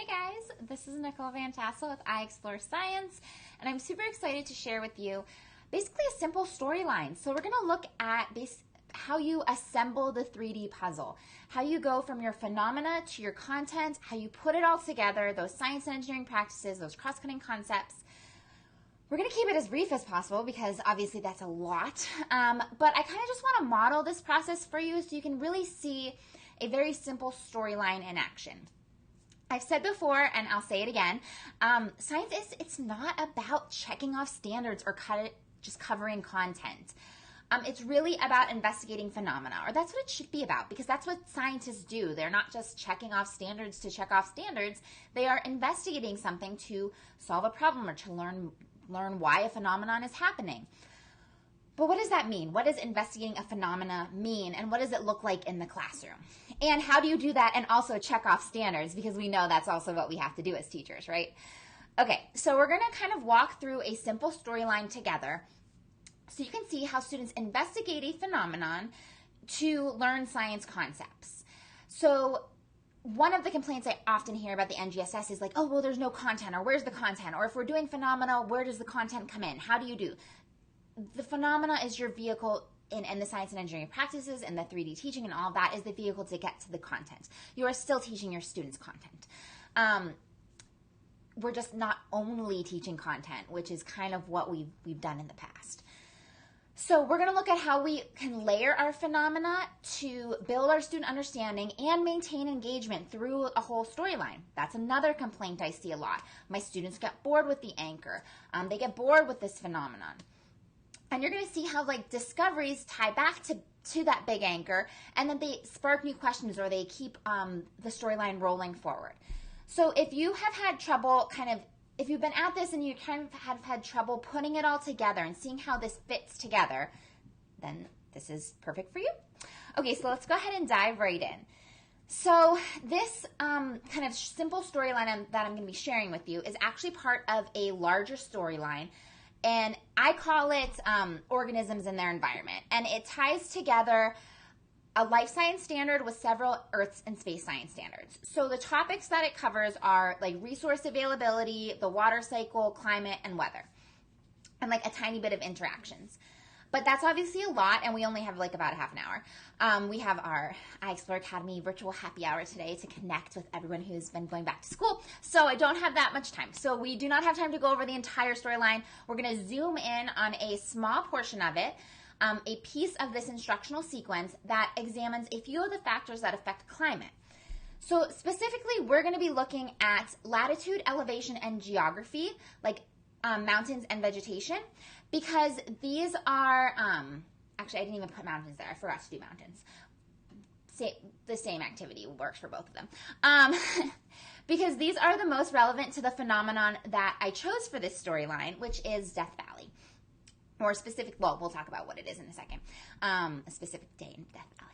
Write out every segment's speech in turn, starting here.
Hey guys, this is Nicole Van Tassel with I Explore Science, and I'm super excited to share with you basically a simple storyline. So we're going to look at how you assemble the 3D puzzle, how you go from your phenomena to your content, how you put it all together, those science and engineering practices, those cross-cutting concepts. We're going to keep it as brief as possible because obviously that's a lot, but I kind of just want to model this process for you so you can really see a very simple storyline in action. I've said before, and I'll say it again, science it's not about checking off standards or just covering content. It's really about investigating phenomena, or that's what it should be about, because that's what scientists do. They're not just checking off standards to check off standards. They are investigating something to solve a problem or to learn why a phenomenon is happening. But what does that mean? What does investigating a phenomena mean? And what does it look like in the classroom? And how do you do that and also check off standards? Because we know that's also what we have to do as teachers, right? Okay, so we're going to kind of walk through a simple storyline together so you can see how students investigate a phenomenon to learn science concepts. So one of the complaints I often hear about the NGSS is like, oh, well, there's no content, or where's the content? Or if we're doing phenomena, where does the content come in? How do you do? The phenomena is your vehicle in the science and engineering practices and the 3D teaching and all of that is the vehicle to get to the content. You are still teaching your students content. We're just not only teaching content, which is kind of what we've done in the past. So we're going to look at how we can layer our phenomena to build our student understanding and maintain engagement through a whole storyline. That's another complaint I see a lot. My students get bored with the anchor. They get bored with this phenomenon. And you're going to see how discoveries tie back to that big anchor, and then they spark new questions or they keep the storyline rolling forward. So if you have had trouble if you've been at this and you kind of have had trouble putting it all together and seeing how this fits together, then this is perfect for you. Okay, so let's go ahead and dive right in. So this kind of simple storyline that I'm going to be sharing with you is actually part of a larger storyline, and I call it organisms in their environment. And it ties together a life science standard with several earth and space science standards. So the topics that it covers are resource availability, the water cycle, climate, and weather, and a tiny bit of interactions. But that's obviously a lot, and we only have about a half an hour. We have our I Explore Academy virtual happy hour today to connect with everyone who's been going back to school. So I don't have that much time. So we do not have time to go over the entire storyline. We're going to zoom in on a small portion of it, a piece of this instructional sequence that examines a few of the factors that affect climate. So specifically, we're going to be looking at latitude, elevation, and geography, mountains and vegetation, because these are, actually I didn't even put mountains there. I forgot to do mountains. The same activity works for both of them. Because these are the most relevant to the phenomenon that I chose for this storyline, which is Death Valley. More specific, well, we'll talk about what it is in a second. A specific day in Death Valley.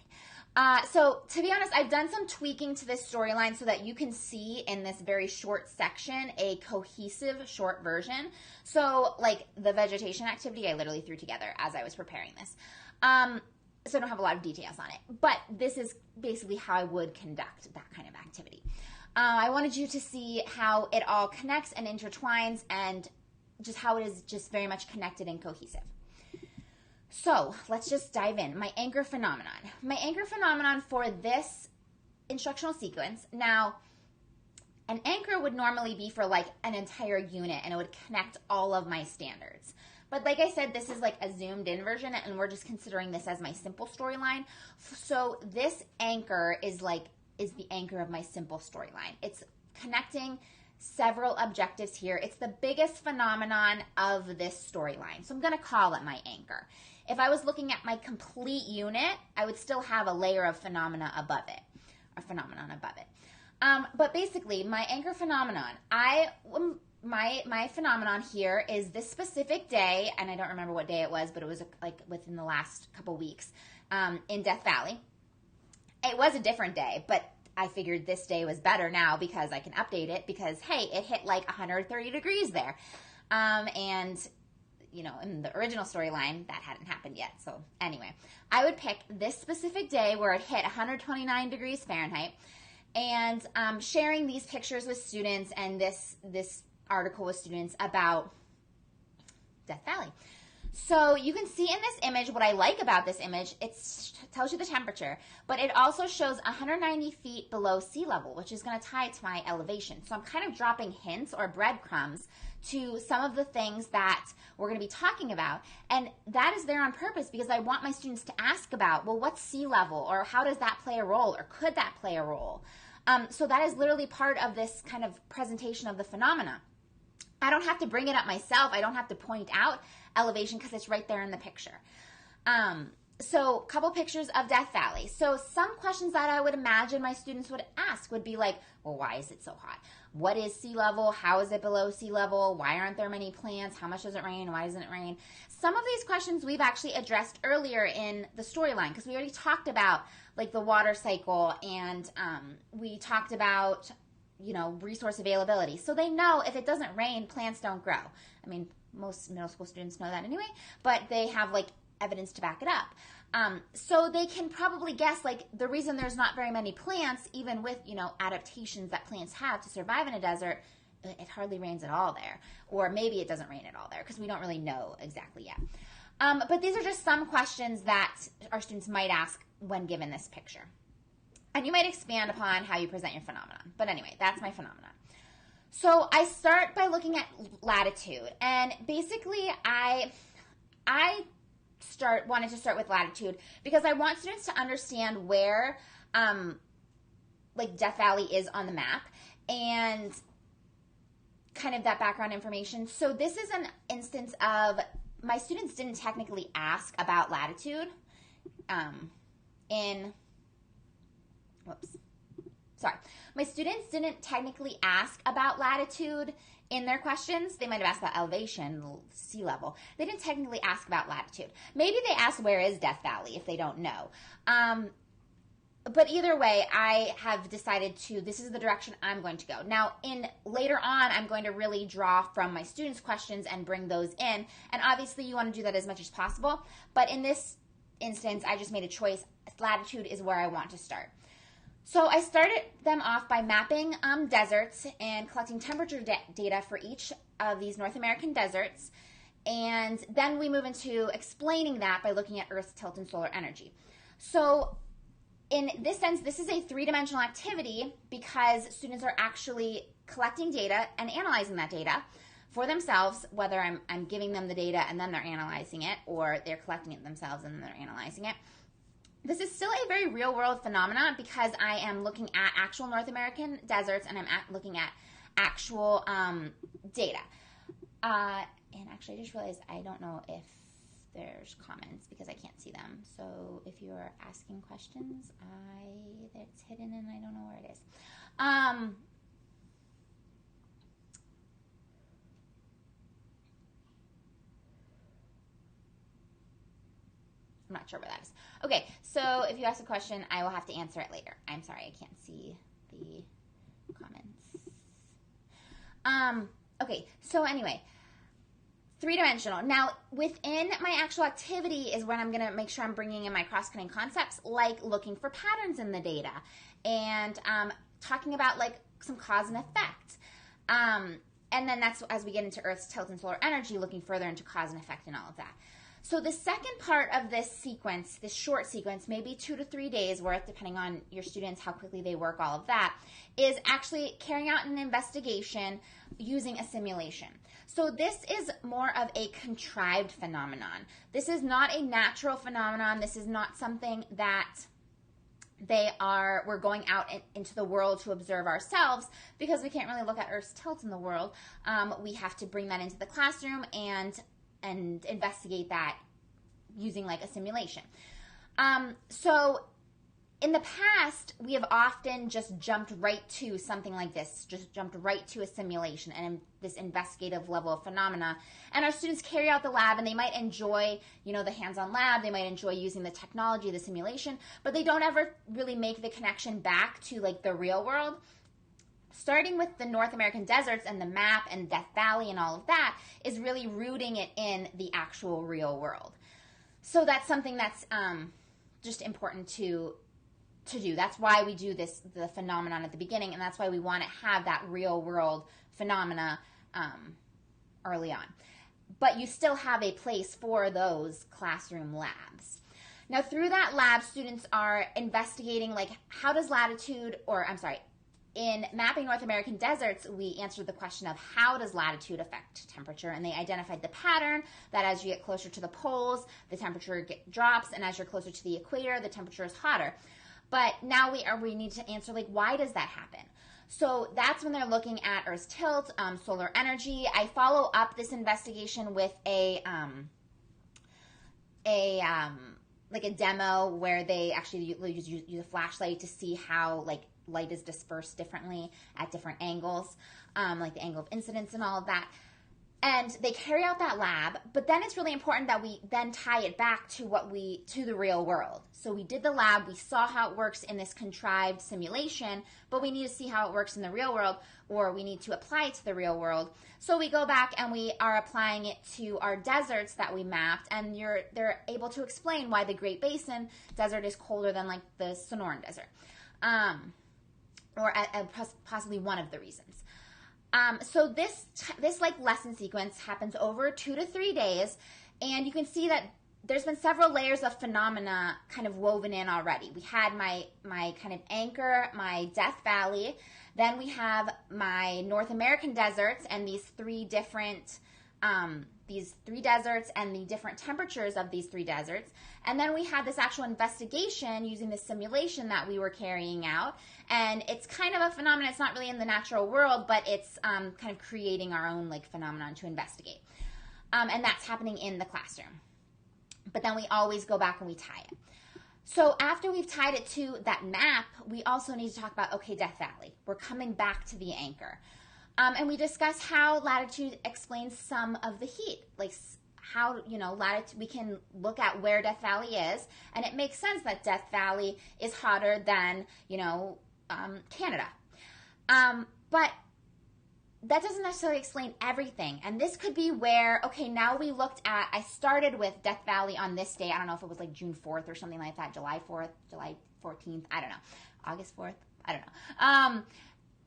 So to be honest, I've done some tweaking to this storyline so that you can see in this very short section a cohesive short version. So the vegetation activity I literally threw together as I was preparing this. So I don't have a lot of details on it, but this is basically how I would conduct that kind of activity. I wanted you to see how it all connects and intertwines and just how it is just very much connected and cohesive. So let's just dive in. My anchor phenomenon. My anchor phenomenon for this instructional sequence. Now, an anchor would normally be for an entire unit, and it would connect all of my standards. But like I said, this is a zoomed in version, and we're just considering this as my simple storyline. So this anchor is the anchor of my simple storyline. It's connecting several objectives here. It's the biggest phenomenon of this storyline. So I'm going to call it my anchor. If I was looking at my complete unit, I would still have a layer of phenomena above it, or phenomenon above it. But basically, my anchor phenomenon, my phenomenon here is this specific day, and I don't remember what day it was, but it was within the last couple weeks, in Death Valley. It was a different day, but I figured this day was better now because I can update it because, hey, it hit 130 degrees there. And, in the original storyline, that hadn't happened yet. So anyway, I would pick this specific day where it hit 129 degrees Fahrenheit and sharing these pictures with students and this article with students about Death Valley. So you can see in this image, what I like about this image, it tells you the temperature, but it also shows 190 feet below sea level, which is going to tie it to my elevation. So I'm kind of dropping hints or breadcrumbs to some of the things that we're going to be talking about. And that is there on purpose because I want my students to ask about, well, what's sea level, or how does that play a role, or could that play a role? So that is literally part of this kind of presentation of the phenomena. I don't have to bring it up myself. I don't have to point out elevation because it's right there in the picture. So a couple pictures of Death Valley. So some questions that I would imagine my students would ask would be like, well, why is it so hot? What is sea level? How is it below sea level? Why aren't there many plants? How much does it rain? Why doesn't it rain? Some of these questions we've actually addressed earlier in the storyline because we already talked about like the water cycle, and we talked about, you know, resource availability. So they know if it doesn't rain, plants don't grow. I mean, most middle school students know that anyway, but they have like evidence to back it up. So they can probably guess like the reason there's not very many plants, even with, you know, adaptations that plants have to survive in a desert, it hardly rains at all there. Or maybe it doesn't rain at all there because we don't really know exactly yet. But these are just some questions that our students might ask when given this picture. And you might expand upon how you present your phenomenon. But anyway, that's my phenomenon. So I start by looking at latitude. And basically, I wanted to start with latitude because I want students to understand where like Death Valley is on the map and kind of that background information. So this is an instance of my students didn't technically ask about latitude my students didn't technically ask about latitude in their questions. They might have asked about elevation, sea level. They didn't technically ask about latitude. Maybe they asked where is Death Valley if they don't know. But either way, I have decided this is the direction I'm going to go. Now, later on, I'm going to really draw from my students' questions and bring those in. And obviously, you want to do that as much as possible. But in this instance, I just made a choice. Latitude is where I want to start. So I started them off by mapping deserts and collecting temperature data for each of these North American deserts. And then we move into explaining that by looking at Earth's tilt and solar energy. So in this sense, this is a three-dimensional activity because students are actually collecting data and analyzing that data for themselves, whether I'm giving them the data and then they're analyzing it, or they're collecting it themselves and then they're analyzing it. This is still a very real-world phenomenon because I am looking at actual North American deserts and I'm looking at actual data. And actually, I just realized I don't know if there's comments because I can't see them. So if you are asking questions, it's hidden and I don't know where it is. I'm not sure where that is. Okay, so if you ask a question, I will have to answer it later. I'm sorry, I can't see the comments. Okay, so anyway, three-dimensional. Now, within my actual activity is when I'm going to make sure I'm bringing in my cross-cutting concepts, like looking for patterns in the data and talking about like some cause and effect. And then that's as we get into Earth's tilt and solar energy, looking further into cause and effect and all of that. So the second part of this sequence, this short sequence, maybe 2 to 3 days worth, depending on your students, how quickly they work, all of that, is actually carrying out an investigation using a simulation. So this is more of a contrived phenomenon. This is not a natural phenomenon. This is not something that we're going out into the world to observe ourselves because we can't really look at Earth's tilt in the world. We have to bring that into the classroom and investigate that using like a simulation. So in the past, we have often just jumped right to something like this, just jumped right to a simulation and this investigative level of phenomena. And our students carry out the lab and they might enjoy, the hands-on lab, they might enjoy using the technology, the simulation, but they don't ever really make the connection back to like the real world. Starting with the North American deserts and the map and Death Valley and all of that is really rooting it in the actual real world. So that's something that's just important to to do. That's why we do the phenomenon at the beginning, and that's why we want to have that real world phenomena early on. But you still have a place for those classroom labs. Now, through that lab, students are investigating, like, how does latitude, in mapping North American deserts, we answered the question of how does latitude affect temperature, and they identified the pattern that as you get closer to the poles, the temperature drops, and as you're closer to the equator, the temperature is hotter. But now we need to answer, like, why does that happen? So that's when they're looking at Earth's tilt, solar energy. I follow up this investigation with a demo where they actually use a flashlight to see how, like, light is dispersed differently at different angles, like the angle of incidence and all of that. And they carry out that lab, but then it's really important that we then tie it back to the real world. So we did the lab, we saw how it works in this contrived simulation, but we need to see how it works in the real world, or we need to apply it to the real world. So we go back and we are applying it to our deserts that we mapped, and they're able to explain why the Great Basin desert is colder than, like, the Sonoran Desert, or possibly one of the reasons. So this like lesson sequence happens over 2 to 3 days, and you can see that there's been several layers of phenomena kind of woven in already. We had my kind of anchor, my Death Valley, then we have my North American deserts and these three deserts and the different temperatures of these 3 deserts. And then we had this actual investigation using the simulation that we were carrying out. And it's kind of a phenomenon. It's not really in the natural world, but it's kind of creating our own, like, phenomenon to investigate. And that's happening in the classroom. But then we always go back and we tie it. So after we've tied it to that map, we also need to talk about, okay, Death Valley. We're coming back to the anchor. And we discuss how latitude explains some of the heat, like how, latitude, we can look at where Death Valley is, and it makes sense that Death Valley is hotter than, Canada. But that doesn't necessarily explain everything. And this could be where, okay, now we I started with Death Valley on this day. I don't know if it was like June 4th or something like that, July 4th, July 14th, I don't know, August 4th, I don't know.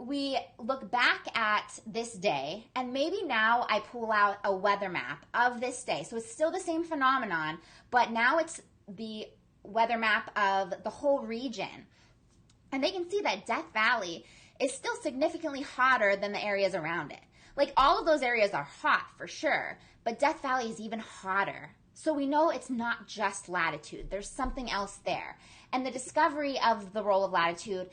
We look back at this day, and maybe now I pull out a weather map of this day. So it's still the same phenomenon, but now it's the weather map of the whole region. And they can see that Death Valley is still significantly hotter than the areas around it. Like, all of those areas are hot for sure, but Death Valley is even hotter. So we know it's not just latitude. There's something else there. And the discovery of the role of latitude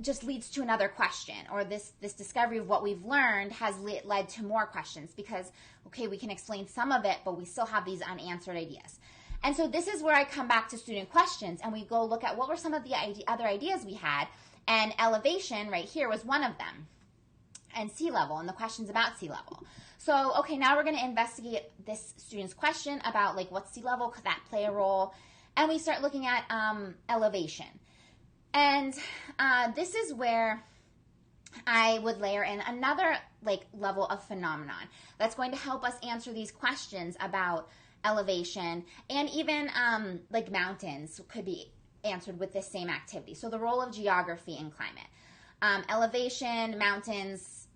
just leads to another question, or this discovery of what we've learned has led to more questions, because, okay, we can explain some of it, but we still have these unanswered ideas. And so this is where I come back to student questions, and we go look at what were some of the other ideas we had, and elevation right here was one of them, and sea level, and the questions about sea level. So, okay, now we're going to investigate this student's question about, like, what's sea level, could that play a role, and we start looking at elevation. And this is where I would layer in another, like, level of phenomenon that's going to help us answer these questions about elevation, and even like mountains could be answered with this same activity. So the role of geography in climate, elevation, mountains,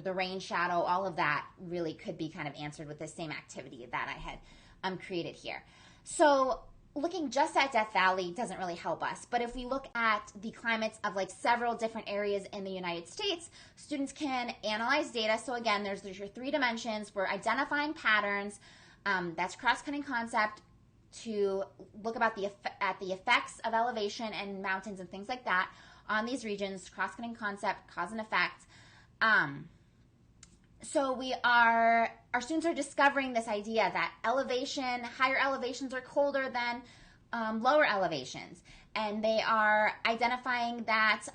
the rain shadow, all of that really could be kind of answered with this same activity that I had created here. So looking just at Death Valley doesn't really help us, but if we look at the climates of, like, several different areas in the United States, students can analyze data. So again, there's your 3 dimensions. We're identifying patterns. That's cross-cutting concept to look about at the effects of elevation and mountains and things like that on these regions. Cross-cutting concept, cause and effect. So our students are discovering this idea that higher elevations are colder than lower elevations. And they are identifying that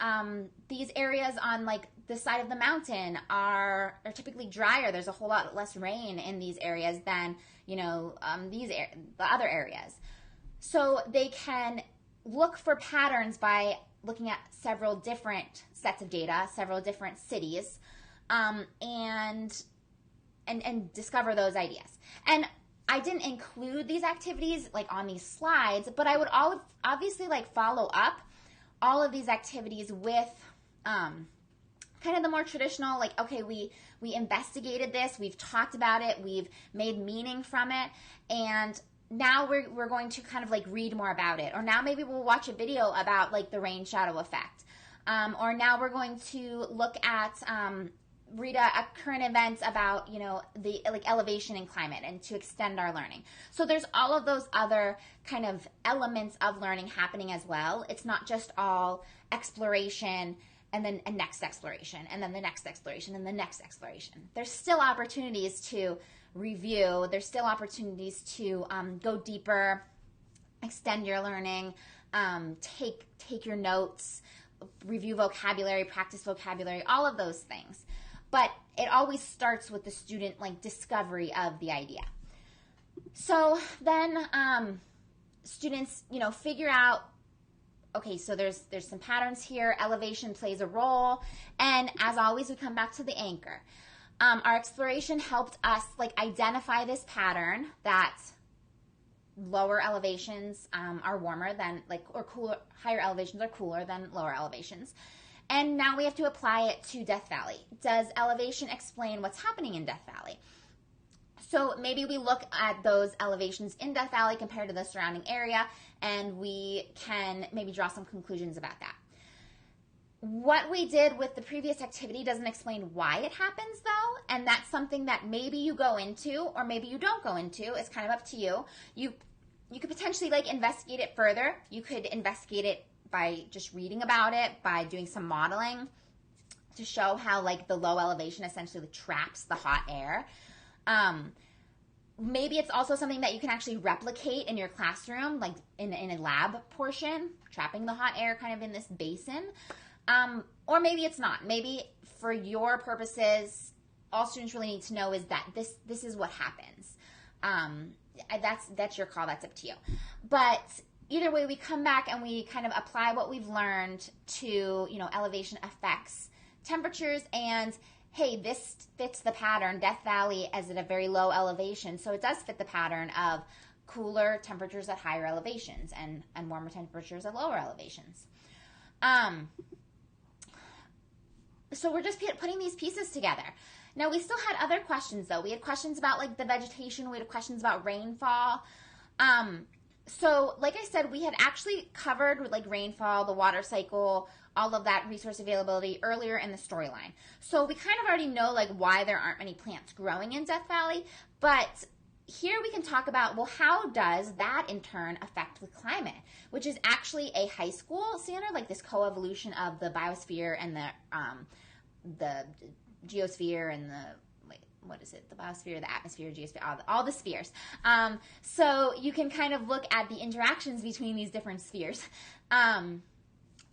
these areas on, like, the side of the mountain are typically drier. There's a whole lot less rain in these areas than, the other areas. So they can look for patterns by looking at several different sets of data, several different cities, and discover those ideas. And I didn't include these activities, like, on these slides, but I would obviously, like, follow up all of these activities with kind of the more traditional, like, okay, we investigated this, we've talked about it, we've made meaning from it, and now we're going to kind of like read more about it. Or now maybe we'll watch a video about like the rain shadow effect. Or now we're going to look at, read a current event about, you know, the like elevation and climate, and to extend our learning. So there's all of those other kind of elements of learning happening as well. It's not just all exploration and then a next exploration, and then the next exploration, and the next exploration. There's still opportunities to review. There's still opportunities to go deeper, extend your learning, take your notes, review vocabulary, practice vocabulary, all of those things. But it always starts with the student like discovery of the idea. So then students, you know, figure out, okay, so there's some patterns here. Elevation plays a role. And as always, we come back to the anchor. Our exploration helped us like identify this pattern that lower elevations are warmer than like, or cooler, higher elevations are cooler than lower elevations. And now we have to apply it to Death Valley. Does elevation explain what's happening in Death Valley? So maybe we look at those elevations in Death Valley compared to the surrounding area, and we can maybe draw some conclusions about that. What we did with the previous activity doesn't explain why it happens though, and that's something that maybe you go into or maybe you don't go into. It's kind of up to you. You could potentially like investigate it further. You could investigate it by just reading about it, by doing some modeling to show how like the low elevation essentially traps the hot air. Maybe it's also something that you can actually replicate in your classroom, like in a lab portion, trapping the hot air kind of in this basin. Or maybe it's not. Maybe for your purposes, all students really need to know is that this is what happens. That's your call. That's up to you. But either way, we come back and we kind of apply what we've learned to, you know, elevation affects temperatures, and hey, this fits the pattern. Death Valley is at a very low elevation, so it does fit the pattern of cooler temperatures at higher elevations and warmer temperatures at lower elevations. So we're just putting these pieces together. Now, we still had other questions, though. We had questions about, like, the vegetation. We had questions about rainfall. So, like I said, we had actually covered, like, rainfall, the water cycle, all of that resource availability earlier in the storyline. So we kind of already know, like, why there aren't many plants growing in Death Valley. But here we can talk about, well, how does that, in turn, affect the climate? Which is actually a high school standard, like this coevolution of the biosphere and the geosphere and the, wait, what is it? The biosphere, the atmosphere, geosphere, all the spheres. So you can kind of look at the interactions between these different spheres and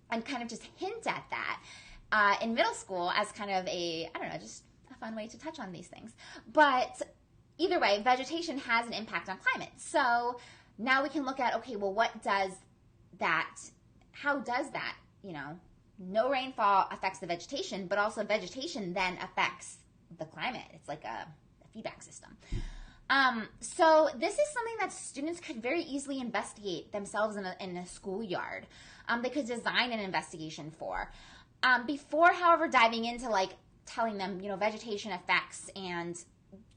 kind of just hint at that in middle school as kind of a, I don't know, just a fun way to touch on these things. But either way, vegetation has an impact on climate. So now we can look at, okay, well, what does that, how does that, you know, no rainfall affects the vegetation, but also vegetation then affects the climate. It's like a feedback system. So this is something that students could very easily investigate themselves in a schoolyard. They could design an investigation for. Before, however, diving into like telling them, you know, vegetation effects and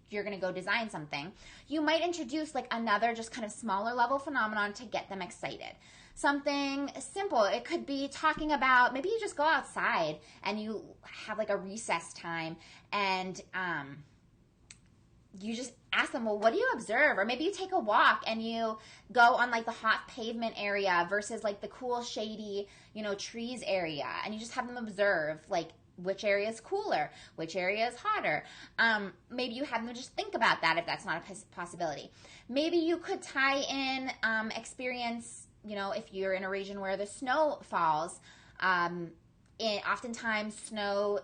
you're going to go design something, you might introduce like another just kind of smaller level phenomenon to get them excited. Something simple. It could be talking about, maybe you just go outside and you have like a recess time and you just ask them, well, what do you observe? Or maybe you take a walk and you go on like the hot pavement area versus like the cool shady, you know, trees area, and you just have them observe like which area is cooler, which area is hotter. Maybe you have them just think about that if that's not a possibility. Maybe you could tie in experience, you know, if you're in a region where the snow falls, oftentimes snow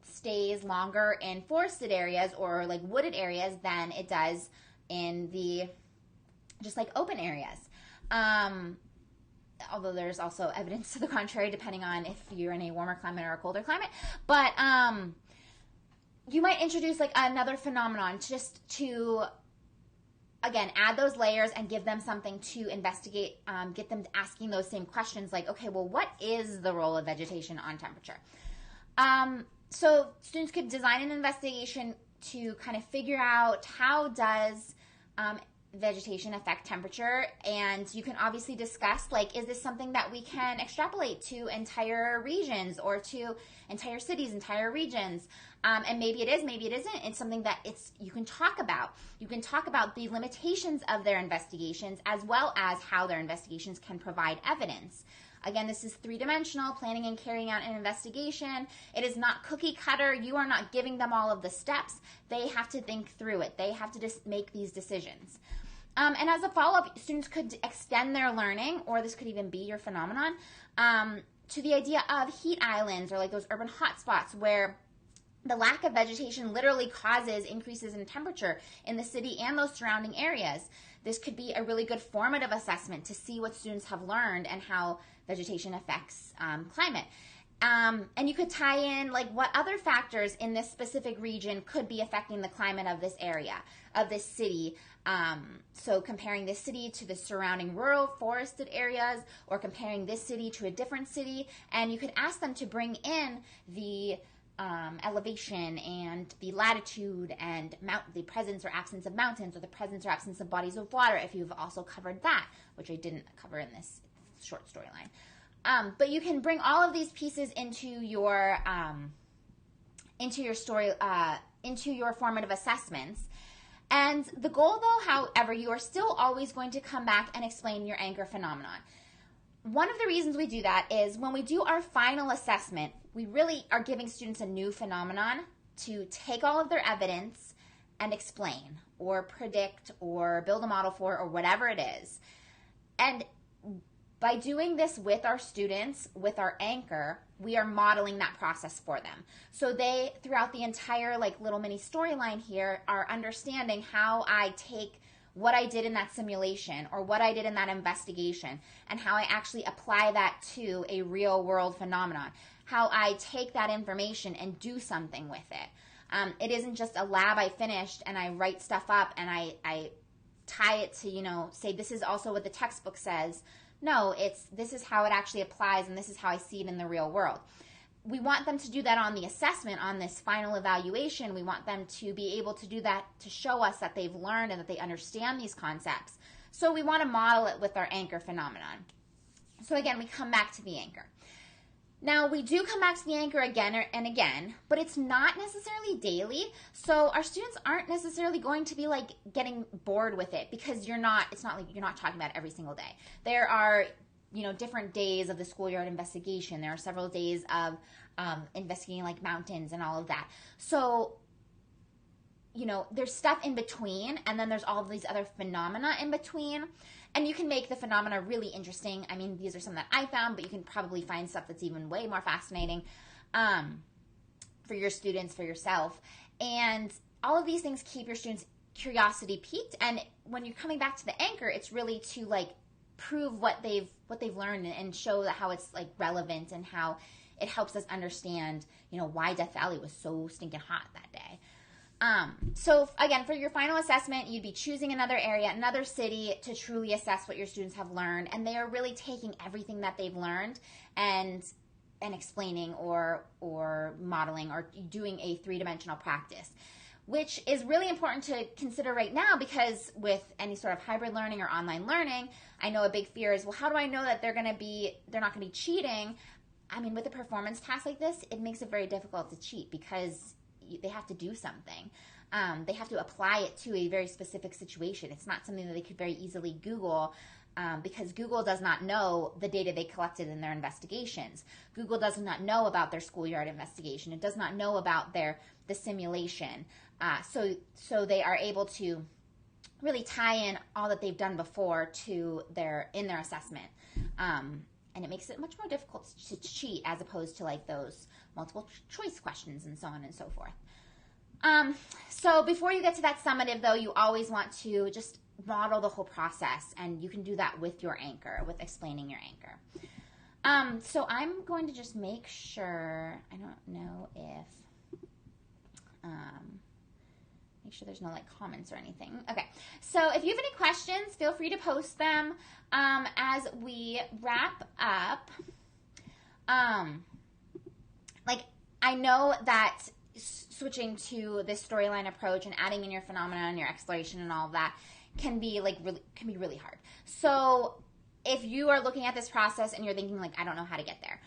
stays longer in forested areas or like wooded areas than it does in the just like open areas. Although there's also evidence to the contrary depending on if you're in a warmer climate or a colder climate. But you might introduce like another phenomenon just to again, add those layers and give them something to investigate, get them asking those same questions like, okay, well, what is the role of vegetation on temperature? So students could design an investigation to kind of figure out how does vegetation affect temperature, and you can obviously discuss, like, is this something that we can extrapolate to entire regions or to entire cities, entire regions, and maybe it is, maybe it isn't. It's something that you can talk about. You can talk about the limitations of their investigations as well as how their investigations can provide evidence. Again, this is three-dimensional, planning and carrying out an investigation. It is not cookie cutter. You are not giving them all of the steps. They have to think through it. They have to just make these decisions. And as a follow-up, students could extend their learning, or this could even be your phenomenon, to the idea of heat islands, or like those urban hotspots where the lack of vegetation literally causes increases in temperature in the city and those surrounding areas. This could be a really good formative assessment to see what students have learned and how vegetation affects climate. And you could tie in like what other factors in this specific region could be affecting the climate of this area, of this city. So comparing this city to the surrounding rural forested areas, or comparing this city to a different city. And you could ask them to bring in the elevation and the latitude and the presence or absence of mountains, or the presence or absence of bodies of water, if you've also covered that, which I didn't cover in this short storyline. But you can bring all of these pieces into your story, into your formative assessments. And the goal, though, however, you are still always going to come back and explain your anchor phenomenon. One of the reasons we do that is when we do our final assessment, we really are giving students a new phenomenon to take all of their evidence and explain, or predict, or build a model for, or whatever it is. And by doing this with our students, with our anchor, we are modeling that process for them. So they, throughout the entire like little mini storyline here, are understanding how I take what I did in that simulation or what I did in that investigation and how I actually apply that to a real world phenomenon, how I take that information and do something with it. It isn't just a lab I finished and I write stuff up and I tie it to, say this is also what the textbook says. No, this is how it actually applies, and this is how I see it in the real world. We want them to do that on the assessment, on this final evaluation. We want them to be able to do that to show us that they've learned and that they understand these concepts. So we want to model it with our anchor phenomenon. So again, we come back to the anchor. Now, we do come back to the anchor again and again, but it's not necessarily daily. So our students aren't necessarily going to be like getting bored with it, because it's not like you're not talking about it every single day. There are, different days of the schoolyard investigation. There are several days of investigating like mountains and all of that. So, there's stuff in between, and then there's all of these other phenomena in between. And you can make the phenomena really interesting. I mean, these are some that I found, but you can probably find stuff that's even way more fascinating for your students, for yourself. And all of these things keep your students' curiosity piqued. And when you're coming back to the anchor, it's really to like prove what they've learned and show that how it's like relevant and how it helps us understand, why Death Valley was so stinking hot that day. So again, for your final assessment, you'd be choosing another area, another city to truly assess what your students have learned. And they are really taking everything that they've learned and explaining or modeling or doing a three-dimensional practice, which is really important to consider right now, because with any sort of hybrid learning or online learning, I know a big fear is, well, how do I know that they're not going to be cheating? I mean, with a performance task like this, it makes it very difficult to cheat, because they have to do something. They have to apply it to a very specific situation. It's not something that they could very easily Google, because Google does not know the data they collected in their investigations. Google does not know about their schoolyard investigation. It does not know about the simulation. So they are able to really tie in all that they've done before in their assessment. And it makes it much more difficult to cheat, as opposed to like those multiple choice questions and so on and so forth. So before you get to that summative, though, you always want to just model the whole process, and you can do that with your anchor, with explaining your anchor. So I'm going to just make sure, I don't know if, make make sure there's no like comments or anything. Okay, so if you have any questions, feel free to post them as we wrap up. Like, I know that switching to this storyline approach and adding in your phenomena and your exploration and all of that can be like really hard. So if you are looking at this process and you're thinking like, I don't know how to get there.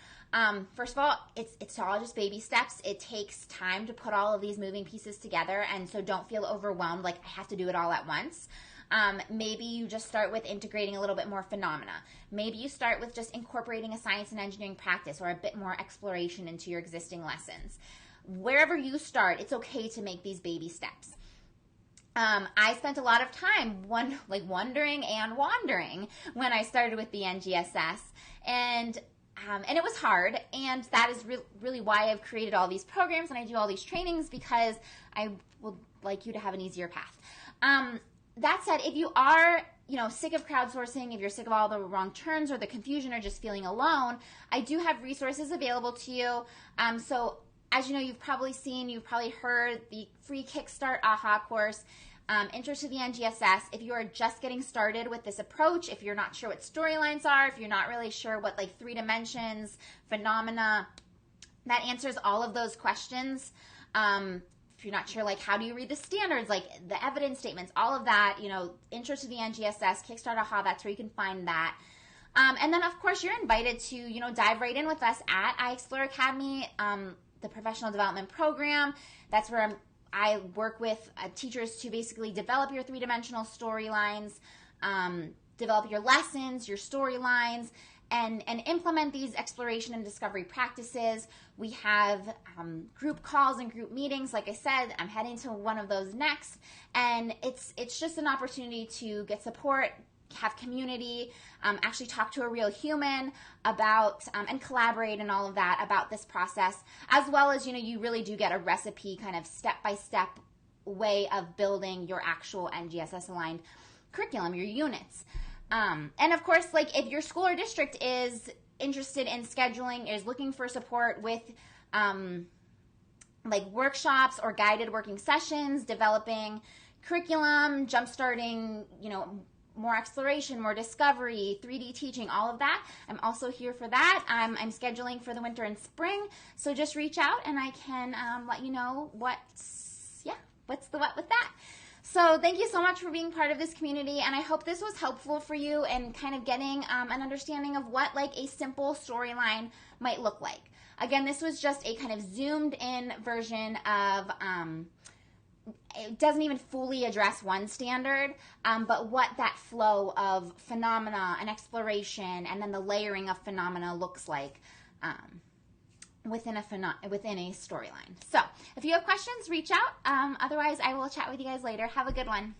First of all, it's all just baby steps. It takes time to put all of these moving pieces together, and so don't feel overwhelmed like I have to do it all at once. Maybe you just start with integrating a little bit more phenomena. Maybe you start with just incorporating a science and engineering practice or a bit more exploration into your existing lessons. Wherever you start, it's okay to make these baby steps. I spent a lot of time wondering and wandering when I started with the NGSS, and it was hard, and that is really why I've created all these programs and I do all these trainings, because I would like you to have an easier path. That said, if you are, sick of crowdsourcing, if you're sick of all the wrong turns or the confusion or just feeling alone, I do have resources available to you. So as you know, you've probably heard the free Kickstart AHA course, Intro to the NGSS. If you are just getting started with this approach, if you're not sure what storylines are, if you're not really sure what like 3 dimensions, phenomena, that answers all of those questions. If you're not sure, like, how do you read the standards, like the evidence statements, all of that, Intro to the NGSS, Kickstart AHA, that's where you can find that. And then, of course, you're invited to, dive right in with us at iExplore Academy, the professional development program. That's where I work with teachers to basically develop your 3-dimensional storylines, develop your lessons, your storylines, and implement these exploration and discovery practices. We have group calls and group meetings. Like I said, I'm heading to one of those next, and it's just an opportunity to get support, have community, actually talk to a real human about and collaborate and all of that about this process, as well as you really do get a recipe, kind of step-by-step way of building your actual NGSS aligned curriculum, your units. And of course, like, if your school or district is interested in scheduling, is looking for support with like workshops or guided working sessions, developing curriculum, jumpstarting, more exploration, more discovery, 3D teaching, all of that, I'm also here for that. I'm scheduling for the winter and spring, so just reach out and I can let you know what's the what with that. So thank you so much for being part of this community, and I hope this was helpful for you in kind of getting an understanding of what like a simple storyline might look like. Again, this was just a kind of zoomed in version of it doesn't even fully address one standard, but what that flow of phenomena and exploration and then the layering of phenomena looks like within a storyline. So if you have questions, reach out. Otherwise, I will chat with you guys later. Have a good one.